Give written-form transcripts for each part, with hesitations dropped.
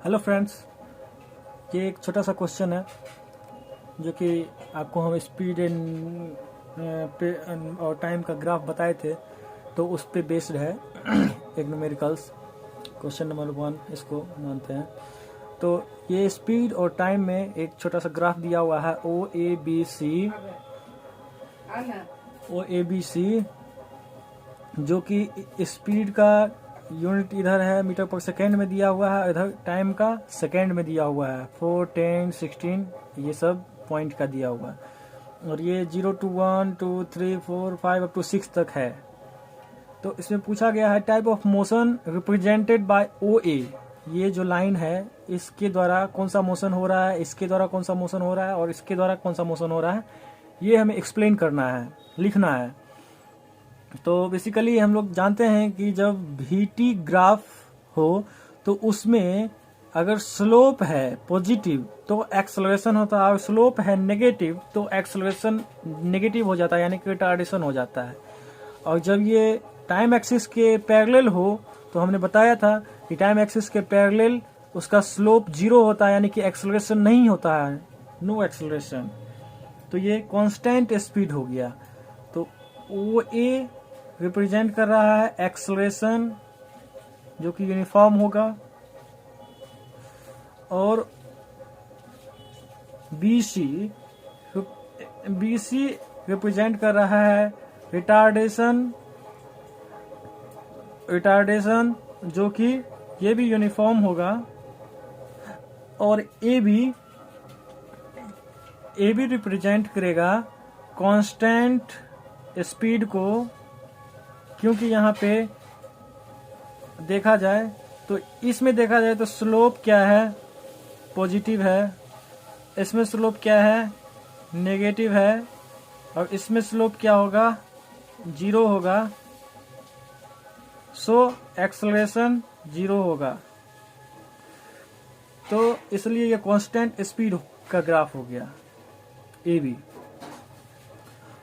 Hello friends, ये एक छोटा सा क्वेश्चन है जो कि आपको हम स्पीड और टाइम का ग्राफ बताए थे, तो उस पे बेस्ड है। एक न्यूमेरिकल्स क्वेश्चन नंबर 1 इसको मानते हैं। तो ये स्पीड और टाइम में एक छोटा सा ग्राफ दिया हुआ है ओ ए बी सी, जो कि स्पीड का यूनिट इधर है मीटर पर सेकेंड में दिया हुआ है, इधर टाइम का सेकेंड में दिया हुआ है। 4, 10, 16 ये सब पॉइंट का दिया हुआ है, और ये 0 to 1, 2, 3, 4, 5 अप टू 6 तक है। तो इसमें पूछा गया है type of motion represented by O A. ये जो लाइन है इसके द्वारा कौन सा मोशन हो रहा है, इसके द्वारा कौन सा मोशन हो रहा है और इसके द्वारा कौन सा मोशन हो रहा है, ये हमें एक्सप्लेन करना है, लिखना है। तो बेसिकली हम लोग जानते हैं कि जब VT ग्राफ हो तो उसमें अगर स्लोप है पॉजिटिव तो एक्सेलरेशन होता है, और स्लोप है नेगेटिव तो एक्सेलरेशन नेगेटिव हो जाता है, यानी कि रिटार्डेशन हो जाता है। और जब ये टाइम एक्सिस के पैरेलल हो तो हमने बताया था कि टाइम एक्सिस के पैरेलल उसका स्लोप 0 होता है, यानी कि एक्सेलरेशन नहीं होता है, नो एक्सेलरेशन। तो ये कांस्टेंट स्पीड हो गया। तो ओ ए रिप्रेजेंट कर रहा है एक्सेलरेशन जो कि यूनिफॉर्म होगा, और BC रिप्रेजेंट कर रहा है रिटार्डेशन जो कि ये भी यूनिफॉर्म होगा, और AB रिप्रेजेंट करेगा कांस्टेंट स्पीड को, क्योंकि यहाँ पे देखा जाए तो इसमें देखा जाए तो स्लोप क्या है, पॉजिटिव है, इसमें स्लोप क्या है, नेगेटिव है, और इसमें स्लोप क्या होगा, 0 होगा। सो एक्सेलरेशन 0 होगा। तो इसलिए ये कांस्टेंट स्पीड का ग्राफ हो गया AB।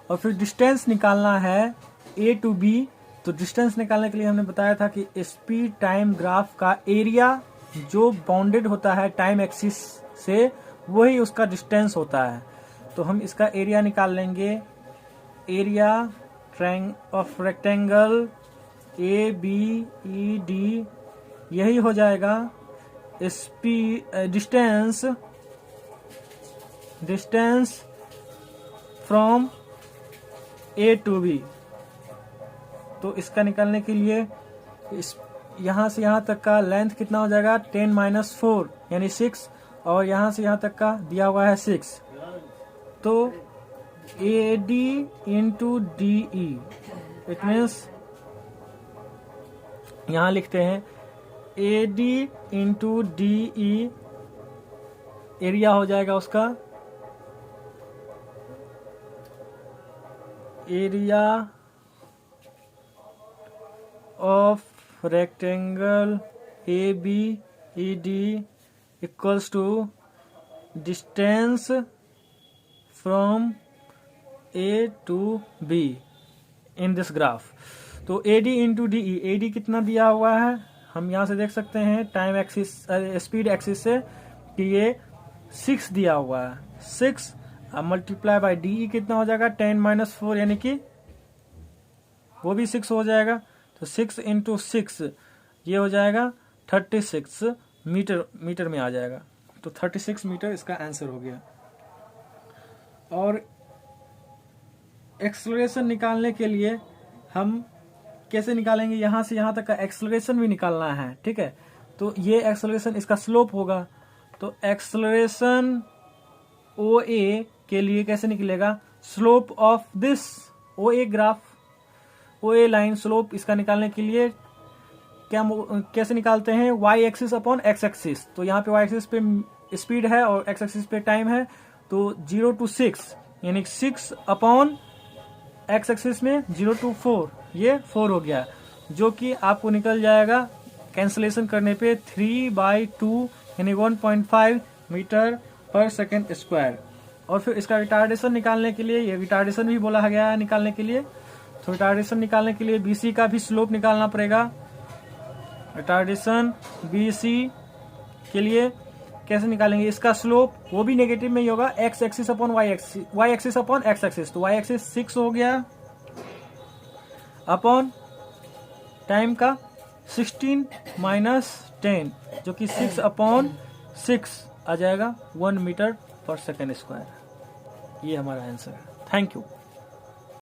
और फिर डिस्टेंस निकालना है A to B। तो डिस्टेंस निकालने के लिए हमने बताया था कि स्पीड टाइम ग्राफ का एरिया जो बाउंडेड होता है टाइम एक्सिस से, वही उसका डिस्टेंस होता है। तो हम इसका एरिया निकाल लेंगे। एरिया ऑफ रेक्टेंगल ABED यही हो जाएगा distance from A to B। तो इसका निकालने के लिए यहाँ से यहाँ तक का लेंथ कितना हो जाएगा, 10 - 4 यानी 6, और यहाँ से यहाँ तक का दिया हुआ है 6। तो AD into DE, it means यहाँ लिखते हैं AD into DE, एरिया हो जाएगा उसका, area of rectangle ABED equals to distance from A to B in this graph. तो AD इंटू DE, AD कितना दिया हुआ है हम यहाँ से देख सकते हैं टाइम एक्सिस स्पीड एक्सिस से कि ये 6 दिया हुआ है। 6 मल्टीप्लाई बाय DE कितना हो जाएगा, 10 - 4 यानी कि वो भी 6 हो जाएगा। तो 6 into 6 ये हो जाएगा 36 मीटर में आ जाएगा। तो 36 मीटर इसका आंसर हो गया। और एक्सेलरेशन निकालने के लिए हम कैसे निकालेंगे, यहाँ से यहाँ तक का एक्सेलरेशन भी निकालना है, ठीक है। तो ये एक्सेलरेशन इसका स्लोप होगा। तो एक्सेलरेशन OA के लिए कैसे निकलेगा, slope of this OA graph, OA line slope, इसका निकालने के लिए कैसे निकालते हैं, Y axis upon X axis. तो यहाँ पे Y एक्सिस पे स्पीड है और X एक्सिस पे टाइम है। तो 0 to 6 यानी 6 अपॉन X एक्सिस में 0 to 4, ये 4 हो गया, जो कि आपको निकल जाएगा कैंसलेशन करने पे 3/2 यानी 1.5 मीटर पर सेकेंड स्क्वायर। और फिर इसका रिटार्डेशन निकालने के लिए, ये रिटार्डेशन भी बोला गया है निकालने के लिए। तो रिटार्डेशन निकालने के लिए BC का भी स्लोप निकालना पड़ेगा। रिटार्डेशन BC के लिए कैसे निकालेंगे इसका स्लोप, वो भी नेगेटिव में ही होगा, x axis upon y axis upon x axis. तो वाई एक्सिस 6 हो गया अपॉन टाइम का 16 माइनस 10 जो कि 6 अपॉन 6 आ जाएगा 1 मीटर पर सेकेंड स्क्वायर। ये हमारा आंसर है। Thank you.